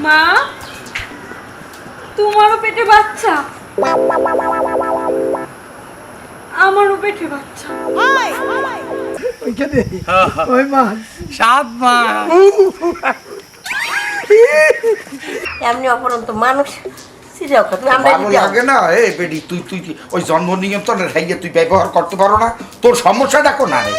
মা, তোমারও পেটে বাচ্চা? আমারও পেটে বাচ্চা। ওইখানে ওই মা 7 মাস। এমনি অপরন্ত মানুষ সিরিয়াল কথা আমরা ভালো লাগে না। এই বেডি তুই তুই ওই জন্ম নিয়ন্ত্রণের খাইয়ে তুই ব্যবহার করতে পারো না? তোর সমস্যাটা কোন আরে?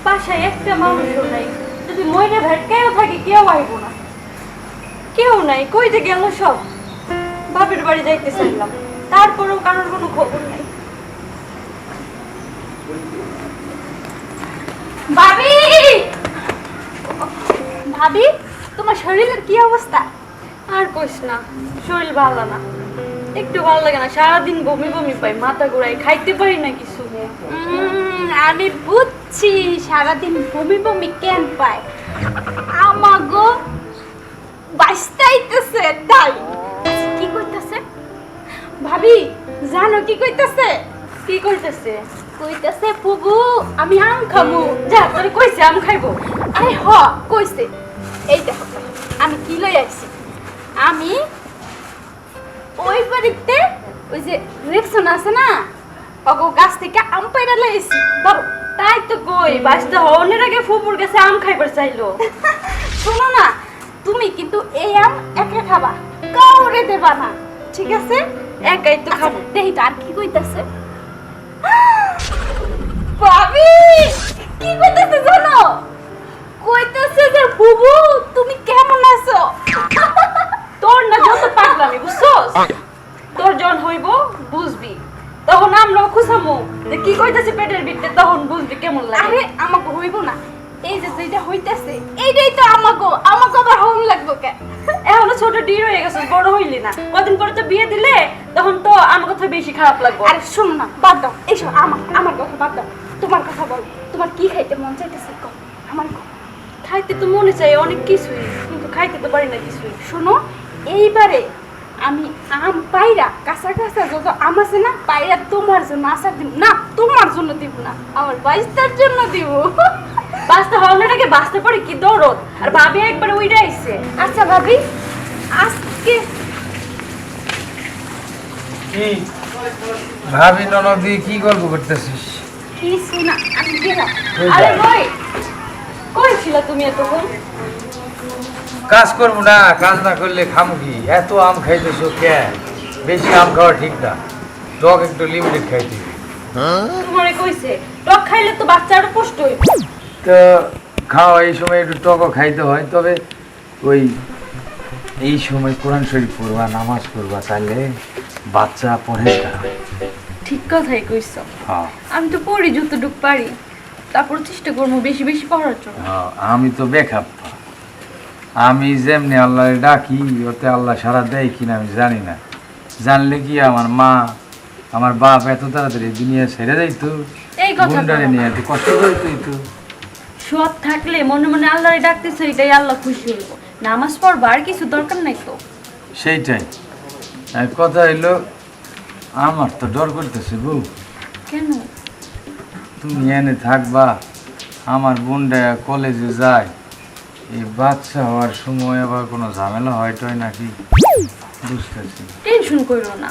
বাসায় একটা মানুষও নাই, যদি মইনে ভেটকায়ও থাকি কেউ আইব না। কেউ নাই, কই যে গেল সব? বাপের বাড়ি যাইতে চাইলাম, তারপরেও কারোর কোনো খবর নাই। ভাবি, ভাবি, তোমার শরীরের কি অবস্থা? আর কইস না, শরীর ভালো না, একটু ভালো লাগে না। সারাদিন বমি বমি পাই, মাথা ঘুরাই, খাইতে পারি না কিছু। আমি বুঝছি সারাদিন বমি বমি কেন পায়। আমাগো বাস্তাইতেছে তাই। কি কইতাছে ভাবি? জানো কি কইতাছে? কি কইতেছে? কইতাছে বুবু আমি আম খাবো। যা, তোরে কইছে আম খাইবো? আরে হ কইছে। এই দেখো আমি কি লই আইছি। আমি ওই বাড়িতে ওই যে রেকশন আছে না, ওগো গাছ থেকে আম পাইরা লইছি। ধরো। তাই তো কই, বাসটা হওয়ার আগে ফুপুর কাছে আম খাইবার চাইলো। শোনো না, তুমি কিন্তু এই আম একা খাবা, কাউরে দেবা না, ঠিক আছে? একাই তো খাবো। দেই তো আর কি কইতাছে। ভাবি কি কইতাছে জানো? কইতাছে যে বুবু তুমি কেমন আছো? তোর না যত পাগলামি, বুঝছস? তোর যখন হইব বুঝবি, তখন আমরাও খুশামু যে কি কইতাছে পেটের ভিতরে, তখন বুঝবি কেমন লাগে। আরে আমাকে হইব না, এই যে যেটা হইতাছে এইটাই তো আমাকে আবার হন লাগবো কে? এখনো ছোট ডির হয়ে গেছিস, বড় হইলি না। কদিন পরে তো বিয়ে দিলে, তখন তো আমার কথা বেশি খারাপ লাগবে। আরে শোনো না, বাদ দাও এইসব। আমার কথা বাদ দাও, তোমার কথা বল। তোমার কি খাইতে মন চাইতেছে কও, আমার কও। খাইতে তো মনে চাই অনেক কিছুই, কিন্তু খাইতে তো পারি না কিছুই। শোনো, এইবারে আমি আম পাইরা কাঁচা কাঁচা যত আম আছে না, পাইরা তোমার জন্য আচার দিব না। তোমার জন্য দিব না, আমার বাইস্তার জন্য দিব। বাঁচতে হওয়ার আগে বাঁচতে পারে কি দৌড়ত। আর ভাবি একবার উইরা আইছে। আচ্ছা ভাবি, আজকে কি ভাবি ননদি কি গল্প করতেছিস? কিছু না, আমি গেলাম। আরে ভাই, কই ছিল তুমি এতক্ষণ? কাজ করবো না, কাজ না করলে খামু কি? এত আম খাইতেছো কে? বেশি আম খাওয়া ঠিক না, টক একটু লিমিটেড খাইতে। তোমারে কইছে টক খাইলে তো বাচ্চা আরো পুষ্ট হইব। তো খাওয়া এই সময় একটু টকও খাইতে হয়, তবে ওই এই সময় কোরআন শরীফ পড়বা, নামাজ পড়বা, তাহলে বাচ্চা পড়ে হয়। ঠিক কথাই কইছো। হ্যাঁ আমি তো পড়ি যতটুক পারি, তারপর চেষ্টা করবো বেশি বেশি পড়ার জন্য। হ্যাঁ, আমি তো বেখাপ। আমি যেমনি আল্লাহ ডাকি, ওতে আল্লাহ সারা দেয় কিনা আমি জানি না। জানলে কি আমার মা আমার বাপ এত তাড়াতাড়ি দুনিয়া ছেড়ে যাইতো? এই কথা গুন্ডারে নিয়ে এত কষ্ট করতোই তো। সৎ থাকলে মনে মনে আল্লাহরে ডাকতেছে, এটাই আল্লাহ খুশি হইব। নামাজ পড়বা, আর কিছু দরকার নাই তো। সেইটাই। আর কথা হইলো, আমার তো ডর করতেছে বউ। কেন? তুমি এনে থাকবা, আমার বোনটা কলেজে যায়, এই বাচ্চা হওয়ার সময় আবার কোনো ঝামেলা হয় টয় নাকি বুঝতেছি। টেনশন করো না,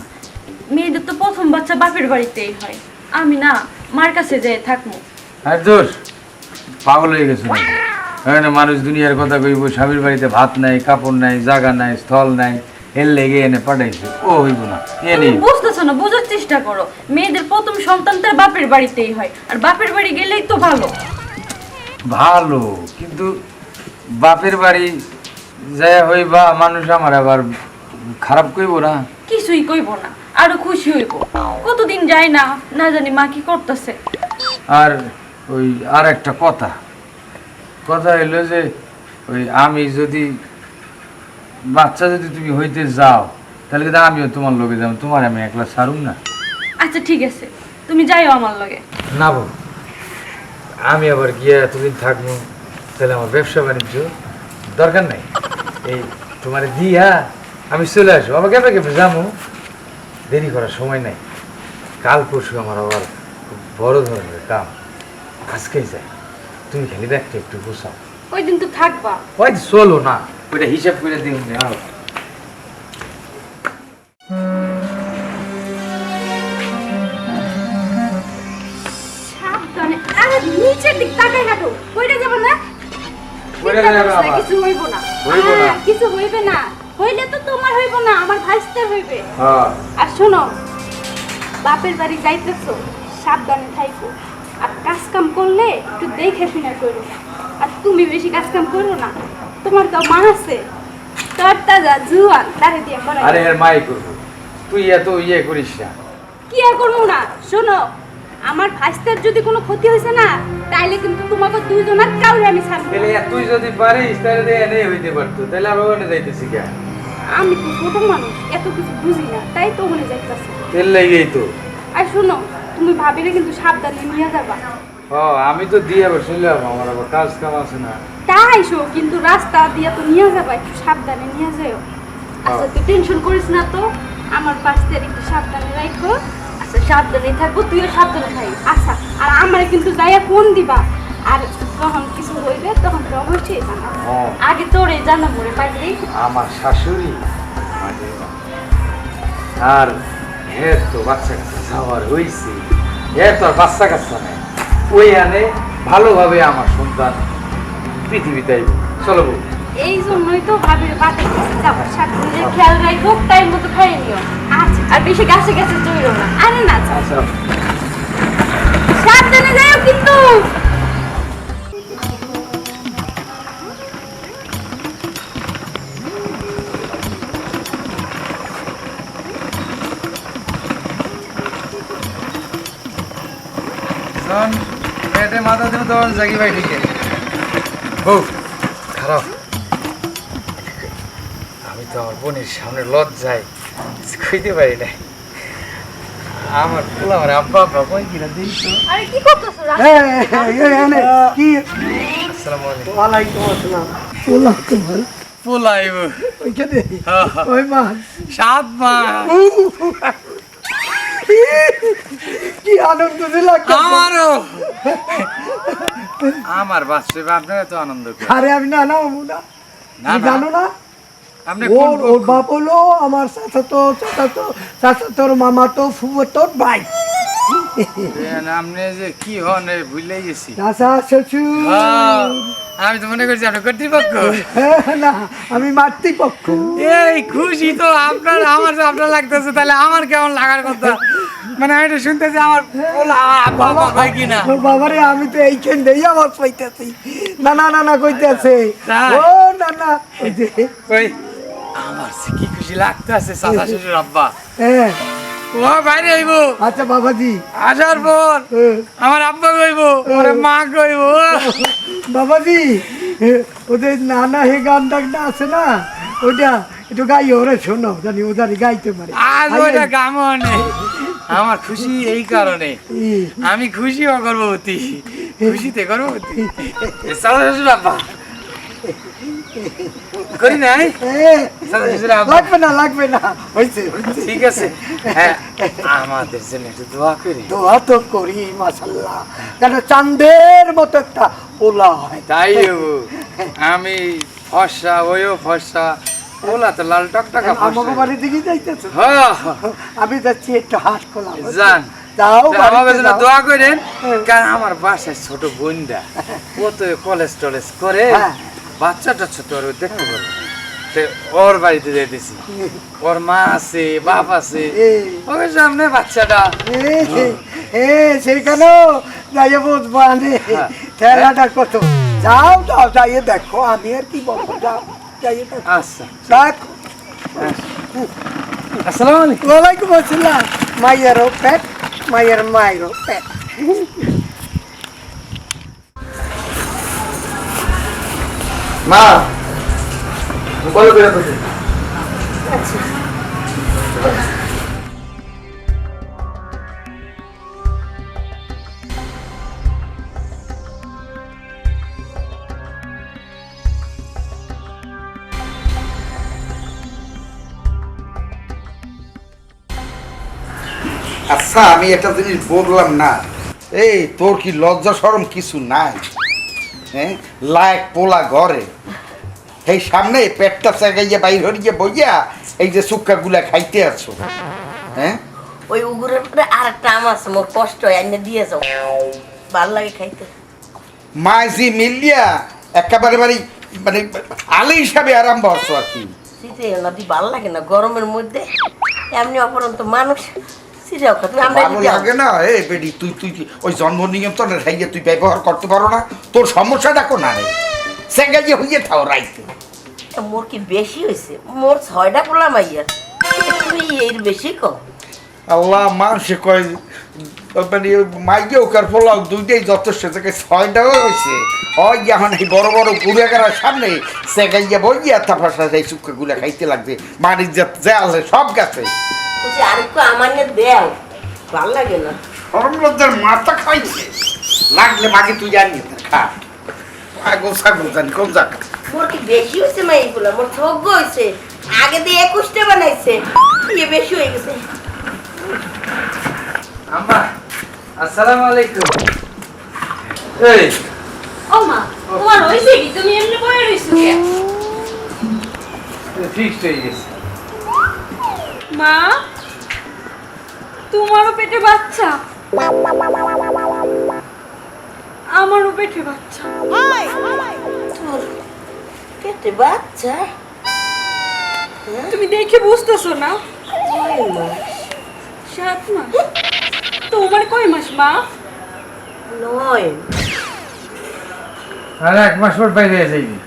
মেয়েদের তো প্রথম বাচ্চা বাপের বাড়িতেই হয়। আমি না মার কাছে যাই থাকবো। আর দোষ পাগল হয়ে গেছে নাকি? এখানে মানুষ দুনিয়ার কথা কইব, স্বামীর বাড়িতে ভাত নাই, কাপড় নাই, জায়গা নাই, স্থল নাই, এর লেগে এনে পাঠাইছে। ও হইব না, এনে বুঝতেছো না, বোঝার চেষ্টা করো। মেয়েদের প্রথম সন্তান তার বাপের বাড়িতেই হয়, আর বাপের বাড়ি গেলেই তো ভালো। ভালো, কিন্তু বাপের বাড়ি যায় হইবা মানুষ আমার আবার খারাপ কইব না? কিছুই কইব না, আরো খুশি হইব। কতদিন যায় না, না জানি মা কি করতেছে। আর ওই আর একটা কথা হইলো যে ওই আমি যদি বাচ্চা যদি তুমি হইতে যাও, তাহলে কিন্তু আমিও তোমার লগে যাবো, তোমার আমি একলা ছাড়ুম না। আচ্ছা ঠিক আছে, তুমি যাইও আমার লগে। না বউ, আমি আবার গিয়ে এতদিন থাকবো, তাহলে আমার ব্যবসা বাণিজ্য দরকার নাই। এই তোমার দিয়া আমি চলে আসবো, আমার কেমন কেমন যাবো, দেরি করার সময় নাই। কাল পরশু আমার আবার খুব বড় ধরনের কাম, আজকেই যাই। তুমি খালি ব্যাগটা একটু গোছাও। ওই দিন তো থাকবা। ওই চলো না, ওইটা হিসাব করে দিন না। সাবধানে, আরে নিচের দিক তাকাই হাঁটো, কইরা যাব না? কইরা যাবে আবার? কিছু হইব না। হইব না? কিছু হইবে না। হইলে তো তোমার হইব না, আমার ভাইস্তার হইবে। হ্যাঁ, আর শোনো, বাপের বাড়ি যাইতেছো, সাবধানে থাইকো। আর কাজ কাম করলে একটু দেখে শুনে করো। আর তুমি বেশি কাজ কাম করো না, তোমার তো মা আছে, তোর তাজা জুয়ান দাঁড়ে দিয়ে করাই। আরে এর মাই করবো, তুই এত ইয়ে করিস না। কি আর করবো না? শোনো, আমার ভাইস্তার যদি কোনো ক্ষতি হয়েছে না, তাইলে কিন্তু তোমাকে দুইজনের কাউরে আমি ছাড়বো না। তাহলে তুই যদি পারিস তাহলে এনে হইতে পারতো, তাহলে আমরা ওখানে যাইতেছি কেন? আমি তো ছোট মানুষ, এত কিছু বুঝি না, তাই তো ওখানে যাইতেছি। তেল লেগেই তো। আর শোনো, তুমি ভাবিলে কিন্তু সাবধানে নিয়ে যাবা। ও, আমি তো দিয়ে আবার চলে যাবো, আমার আবার কাজ কাম আছে না। তাই শো, কিন্তু রাস্তা দিয়ে তো নিয়ে যাবা, একটু সাবধানে নিয়ে যাও। আচ্ছা, তুই টেনশন করিস না তো, আমার পাশ থেকে একটু সাবধানে রাখো। আচ্ছা সাবধানে থাকবো, তুইও সাবধানে থাকিস। আচ্ছা, আর আমার কিন্তু যাইয়া ফোন দিবা। আর যখন কিছু হইবে তখন তো অবশ্যই জানাবো। হ্যাঁ, আগে তোরে জানাবো রে পাগলি। আমার শাশুড়ি মাঝে আর এর তো বাচ্চা কাচ্চা যাওয়ার হয়েছে, এর তো আর বাচ্চা কাচ্চা নেই। ওই আনে ভালোভাবে আমার সন্তান পৃথিবীতে আইব। চলো বউ। এই জন্যই তো ভাবির বাতের কাছে যাবো, সাবধানে। নিজের খেয়াল রাখো, টাইম মতো খাইয়ে নিও। আচ্ছা, আর বেশি গাছে গাছে চইরো না। আরে না, যাও। আচ্ছা, সাবধানে যাও কিন্তু। শোন, পেটে মাথা দিলে তোমার জাগি ভাই ঠিক বউ খারাপ। আমি তো আমার বোনের সামনে লজ্জায় কিছু কইতে পারি না। আমার পোলা আমার আব্বা আব্বা কই কিনা দিই তো। আরে কি করতেছো? কি আসসালামু আলাইকুম। ওয়ালাইকুম আসসালাম। পোলা তোমার পোলাইব ওইখানে ওই মা 7 মাস। কি আনন্দ দিলা। আমারও আমার বাচ্চা আপনারা তো আনন্দ করে। আরে আমি না না না না, তুমি না। জানো না, আপনি ওর ওর বাপ হলো আমার চাচাতোর মামা তো ফুফোতোর ভাই। আপনি যে কি হন ভুলে গেছি। চাচা শ্বশুর। হ্যাঁ, আমি তো মনে করছি আপনি কর্তৃপক্ষ। না, আমি মাতৃপক্ষ। এই খুশি তো আপনার, আমার যে আপনার লাগতেছে, তাহলে আমার কেমন লাগার কথা। মানে আমি তো শুনতেছি আমার পোলা আব্বা আব্বা কই কিনা। ও বাবারে, আমি তো এইখান দিয়েই আমার পাইতেছি। না না না না কইতেছে। তাই? ও না না, ওই যে কই আমার সে কি খুশি লাগতেছে চাচা শ্বশুর আব্বা। হ্যাঁ। ও বাইরে আইব, আচ্ছা বাবাজি। আসার পর হ্যাঁ। আমার আব্বা কইব, ওরে মা কইব। বাবাজি, ওদের নানা হে গান ডাকটা আছে না, ওটা একটু গাই ওরে শোনো, জানি ও জানি গাইতে পারে। আজ ওইটা কামও নেই। আমার খুশি এই কারণে, আমি খুশি ও গর্ভবতী, খুশিতে গর্ভবতী। চাচা শ্বশুর আব্বা করি নাই। চাচা শ্বশুর আব্বা লাগবে না লাগবে না, হয়েছে হয়েছে। ঠিক আছে। হ্যাঁ, আমাদের জন্য একটু দোয়া করি। দোয়া তো করি মাশাল্লাহ, যেন চাঁদের মতো একটা পোলা হয়। তাই হবো। আমি ফর্সা, ওইও ফর্সা, ওলা তো লাল টকটকা আমাকে ফর্সা। বাড়ি দিকে যাইতেছে। হ্যাঁ, আমি যাচ্ছি একটু হাট খোলাম। যান। যাও আমার বাড়িতে জন্য যাও। দোয়া করেন, কারণ আমার বাসায় ছোট বোনটা, ও তো কলেজ টলেজ করে, হ্যাঁ। বাচ্চাটা ছোট, আর দেখতে পারো। ওর বাড়িতে যাইতেছি, ওর মা আছে, বাপ আছে, ওর সামনে বাচ্চাটা। সেইখানেও যাইয়ে বুঝবো আনে খেলাটা কত। যাও যাও, যাইয়ে দেখো, আমি আর কি বলবো, যাও যাইয়ে দেখো। আচ্ছা, দেখ। আসসালামু আলাইকুম। ওয়ালাইকুম আসসালাম। মাইয়ারও পেট, মাইয়ার মায়েরও পেট। মা বলো বেরো তো। আচ্ছা আমি একটা জিনিস বললাম না, এই তোর কি লজ্জা শরম কিছু নাই? হ্যাঁ, লায়ক পোলা ঘরে এই সামনে পেটটা চেগাইয়া বাইর হরিয়ে বইয়া এই যে সুক্কা গুলা খাইতে আছো। হ্যাঁ, ওই উগুরের পরে আর একটা আম আছে, মোর কষ্ট হয় এনে দিয়ে যাও, ভাল লাগে খাইতে। মাঝি মিলিয়া একেবারে মানে আলে হিসাবে আরাম বসছো আর কি। শীতে নদী ভাল লাগে না গরমের মধ্যে, এমনি অপরন্ত মানুষ সিটাও খা। তুমি আমরা ভালো লাগে না? এই বেডি তুই তুই ওই জন্ম নিয়ন্ত্রণের খাইয়ে তুই ব্যবহার করতে পারো না? তোর সমস্যাটা কোনারে? চেগাইয়া হইয়ে থাও রাইতে। মোর কি বেশি হয়েছে? মোর 6টা পোলা মাইয়া, তুমি এর বেশি কম। আল্লাহ মানুষে কয় মানে মাইকে ওকার পোলাও দুইটাই যথেষ্ট, থেকে 6টাও হয়েছে। হয় এখন এই বড় বড় গুড়াগাড়ার সামনে চেগাইয়া বইয়া তারপর এই চুক্কা গুলা খাইতে লাগবে। মাটির যে আছে সব গেছে। বলছি আরেকটু আমার নিয়ে দেও, ভাল লাগে না। সরম লজ্জার মাথা খাইছে, লাগলে মাকে তুই জানি খা। আগো সাগো জানি কোন জায়গা। মোর কি বেশি হয়েছে মাইগুলা? মোর ঠগ্য হয়েছে, আগে দিয়ে 21টা বানাইছে, ইয়ে বেশি হয়ে গেছে। আম্মা আসসালামু আলাইকুম। এই ও মা, তোমার হইছে কি? তুমি এমনি বয়ে রইছো কে? ফিক্সড হয়ে গেছে। মা, তোমারও পেটে বাচ্চা? আমারও পেটে বাচ্চা। তোর পেটে বাচ্চা? তুমি দেখে বুঝতেছো না? 9 মাস। 7 মাস? তোমার কয় মাস মা? 9। আর 1 মাস পর বাইরে যাইবি।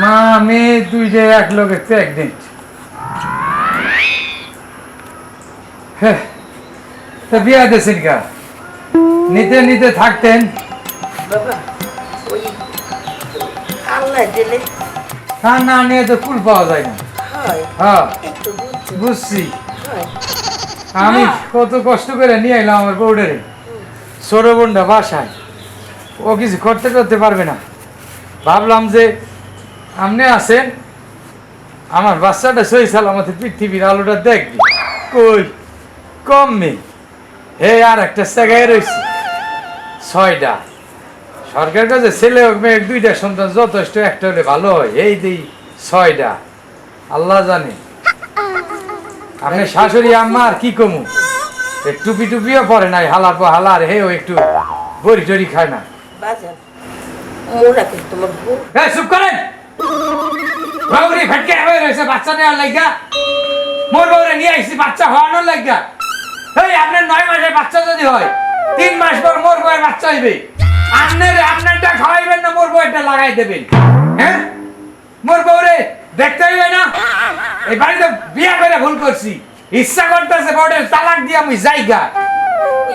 মা মেয়ে দুইটা এক লগে প্রেগনেন্ট। হ্যাঁ, তা বিয়া দেশেন কা নিতে নিতে থাকতেন। বাবা ওই আল্লাহ দিলে তা না নিয়ে তো ফুল পাওয়া যায় না। হয়, হ্যাঁ একটু বুঝছো। বুঝছি। হয় আমি কত কষ্ট করে নিয়ে এলাম আমার বউডারে, ছোট বোনটা বাসায়, ও কিছু করতে করতে পারবে না। ভাবলাম যে আপনি আছেন, আমার বাচ্চাটা সই সালামতে পৃথিবীর আলোটা দেখবি। কই কম নেই, হে আর একটা জায়গায় রয়েছে 6টা। সরকারের কাছে ছেলে হোক মেয়ে 2টা সন্তান যথেষ্ট, একটা হলে ভালো হয়। এই দিই 6টা, আল্লাহ জানে। আপনি শাশুড়ি আম্মা আর কি কমু, টুপি টুপিও পরে নাই, হালার পর হালার হেও একটু বড়ি টড়ি খায় না। বাজান মোরা কি তোমার বউ? এই চুপ করেন, বউরি ফটকে হয়ে রয়েছে বাচ্চা নেওয়ার লাগা। মোর বউরে নিয়ে আইছি বাচ্চা হওয়ানোর লাগা। এই আপনার 9 মাসের বাচ্চা যদি হয়, 3 মাস পর মোর বউয়ের বাচ্চা হইবে। আপনারটা খাওয়াইবেন না, মোর বউয়েরটা লাগাই দেবেন। হ্যাঁ, মোর বউরে দেখতে হইবে না? এই বাড়িতে বিয়া করে ভুল করছি, ইচ্ছা করতেছে বউরের তালাক দিয়ে আমি জায়গা।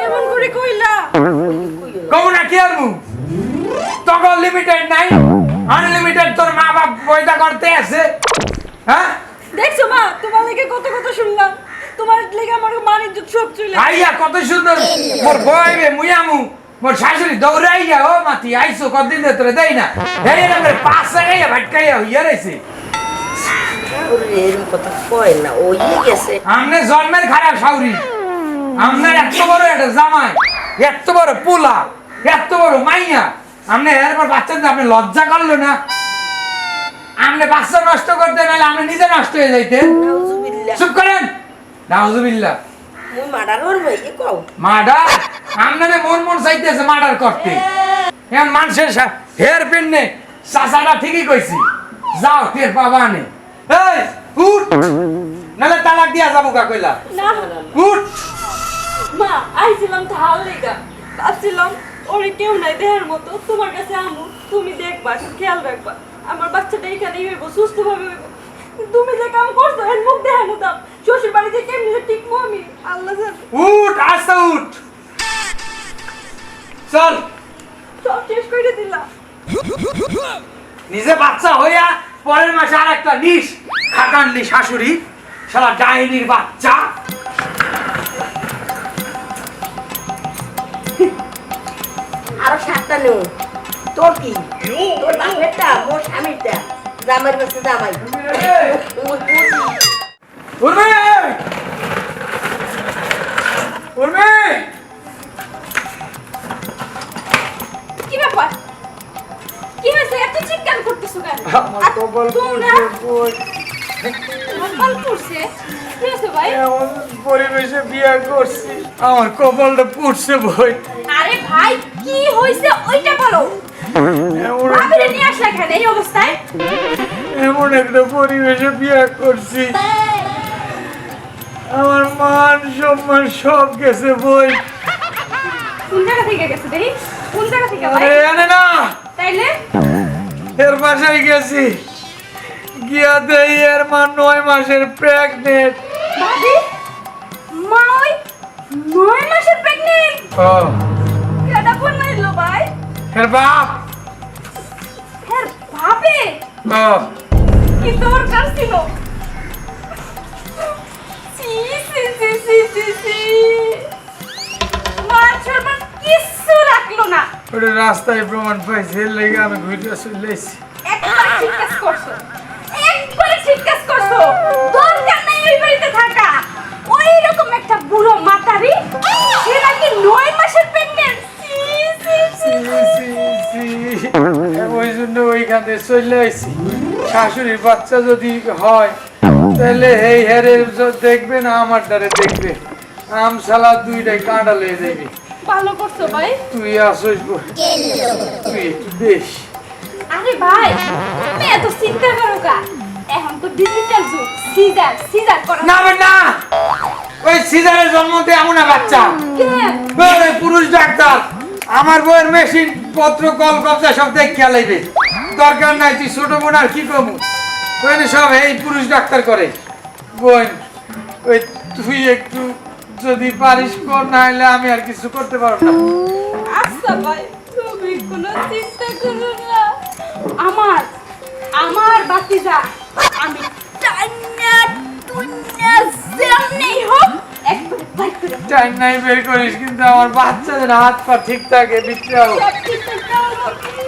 এমন করে কইলা? কমু না কি আর মুখ, তখন লিমিটেড নাই, আনলিমিটেড তোর মা বাপ পয়দা করতে আছে। হ্যাঁ, দেখছো মা, তোমার লেগে কত কথা শুনলাম, তোমার লেগে আমার মানিজ্য সব চলে। আইয়া কত সুন্দর মোর বইবে মুয়ামু, মোর শাশুড়ি দৌড়াইয়া ও মাতি আইসো কতদিন ধরে তোরে দেই না, এই নামের পাঁচ জায়গায় ভাটকাইয়া হইয়া রইছে। ওরে এরকম কথা কয় না, ওই গেছে। আমনে জন্মের খারাপ শাউরি, আমনের এত বড় একটা জামাই, এত বড় পোলা, এত বড় মাইয়া, আমনে এরপর বাচ্চা দিয়ে আপনি লজ্জা করলো না? আমনে বাচ্চা নষ্ট করতে নাহলে আপনি নিজে নষ্ট হয়ে যাইতেন। নাউজুবিল্লাহ। চুপ করেন, নাউজুবিল্লাহ। মুই মার্ডার করব এই কও? মার্ডার? আমনে মন চাইতেছে মার্ডার করতে। এখন মানুষের হেয়ার পিন নে, চাচাটা ঠিকই কইছি, যাও টের পাবা নে। এই উঠ, নাহলে তালাক দিয়া যাবো কা কইলা। না উঠ। মা, আইছিলাম তো হাল লেগা, ভাবছিলাম ওরে কেউ নাই দেহের মতো, তোমার কাছে আমু, তুমি দেখবা, খেয়াল রাখবা, আমার বাচ্চাটা এখানেই হইব, সুস্থ ভাবে হইব। তুমি যে কাম করছো এর মুখ দেখানো দাম, শ্বশুর বাড়িতে কেমনি টিকবো আমি, আল্লাহ জানে। উঠ, আস্তে উঠ, চল। সব শেষ করে দিলা। নিজে বাচ্চা হইয়া পরের মাসে আর একটা নিস খাটানলি শাশুড়ি, শালা ডাইনির বাচ্চা। আরো 7টা নেও। তোর কি? তোর বাপেরটা, মোর স্বামীরটা, জামাইয়ের কাছে জামাই। ওই বুঝি। উঠবে। উর্মি কি ব্যাপার কি হয়েছে এত চিৎকার করতেছো কেন আমার কপাল তোমরা কপাল পড়ছে কি হয়েছে ভাই এমন পরিবেশে বিয়ে করছি আমার কপালটা পুড়ছে বই আরে ভাই কি হয়েছে ওইটা বলো এমন ভাবিরে নিয়ে আসলা কেন এই অবস্থায় এমন একটা পরিবেশে বিয়ে করছি আমার মান সম্মান সব গেছে বই কোন জায়গা থেকে গেছে দেখি কোন জায়গা থেকে ভাই আরে এনে না তাইলে এর বাসায় গেছি গিয়া দেই এর মা 9 মাসের প্রেগনেন্ট ভাবি মা ওই 9 মাসের প্রেগনেন্ট ও কেডা ফোন মারলো ভাই এর বাপ হ্যাঁ ভাবে ও কি দরকার ছিল সি সি সি সি সি সি মার শর্মা কিচ্ছু রাখলো না ওটা রাস্তায় প্রমাণ পাইছে এর লেগে আমি ঘুরে চলে এসেছি একবার ঠিক কাজ করছো একবার ঠিক কাজ করছো দরকার নাই ওই বাড়িতে থাকা ওই রকম একটা বুড়ো মাতারি সে নাকি 9 মাসের প্রেগনেন্ট ওই জন্য ওইখানে চলে আসছি শাশুড়ির বাচ্চা যদি হয় তাহলে এই হেরে দেখবে না আমার দ্বারে দেখবে আম সালা দুইটাই কাঁটা লেগে যাবি ভালো করছো ভাই তুই আসিস তুই একটু বেশ আরে ভাই তুমি এত চিন্তা করো কা এখন তো ডিজিটাল যুগ সিজার সিজার করো না না ওই সিজারের জন্ম দিয়ে এমন না বাচ্চা কেন ওই পুরুষ ডাক্তার আমার বউয়ের মেশিন পত্র কল কবজা সব দেখিয়া লাইবে দরকার নাই তুই ছোট বোন আর কি কমু ওই সব এই পুরুষ ডাক্তার করে বোন ওই তুই একটু যদি পারিস কর না হলে আমি আর কিছু করতে পারবো না আচ্ছা ভাই তুমি কোনো চিন্তা করো না আমার আমার বাতিজা আমি টান্না টুন্না যেমনি হোক একবারে বাইক করে টাইম নাই বের করিস কিন্তু আমার বাচ্চাদের হাত পা ঠিক থাকে বিক্রাও সব ঠিক আছে